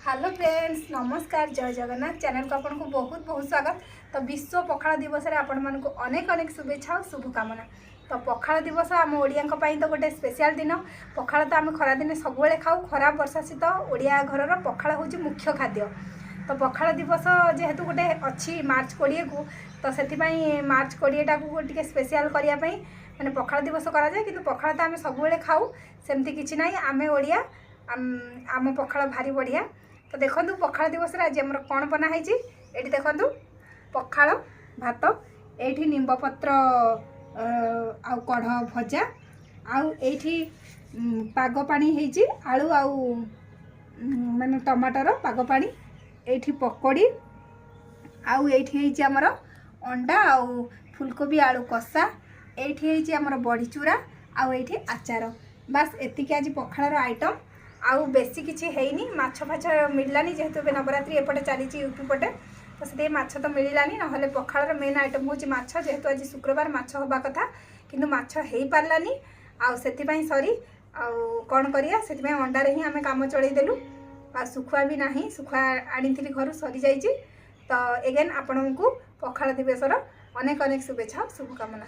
Hello friends नमस्कार जय Jagannath channel को आपको बहुत बहुत स्वागत। तो विश्व पखाल दिवस रे आपण मानक अनेक अनेक शुभेच्छा और शुभकामना। तो पखाल दिवस आम ओडिया तो गोटे स्पेशल दिन। पखाल तो आम खरा दिन सब खाऊ खरा वर्षा शीत ओडिया घर पखाल हूँ मुख्य खाद्य। तो पखाल दिवस जेहेतु गोटे अच्छी मार्च 20 को तो से मार्च 20 टा को टे स्पेशल करने मैंने पखाल दिवस करा जाए कि पखाल तो आम सब खाऊ सेमती किसी ना आम ओडिया आम पखाल भारी बढ़िया। तो देखो पखाल दिवस आज आम कौन बनाई ये देखु पखाल भात ये निम्बपत्र आउ कढ़ भजा आउ ये पाग पानी होती आलू आउ माने टमाटर पाग पानी ये पकोड़ी आउ ये आमर अंडा आउ फुलकोबी आलू कषा ये आमर बड़ी चूरा आउ ये आचार बास एतिक आज पखाल आइटम आउ बेसी किसी हैनी माछ फाछ मिललानी जेहेतु नवरात्रि एपटे चली यूपी पटे तो से माछ तो मिलानी ना पखाल मेन आइटम हूँ माछ जेहेतु आज शुक्रवार माछ हवा कथा किंतु माछ हो पारानी आउ से सरी आउ कौन करिया से अंडारे ही आम कम चलईदेलु आ सुखुआ भी ना सुखुआ आनी घर सरी जाइए। तो एगेन आपण को पखाल दिवसर अनेक अनेक शुभेच्छा शुभकामना।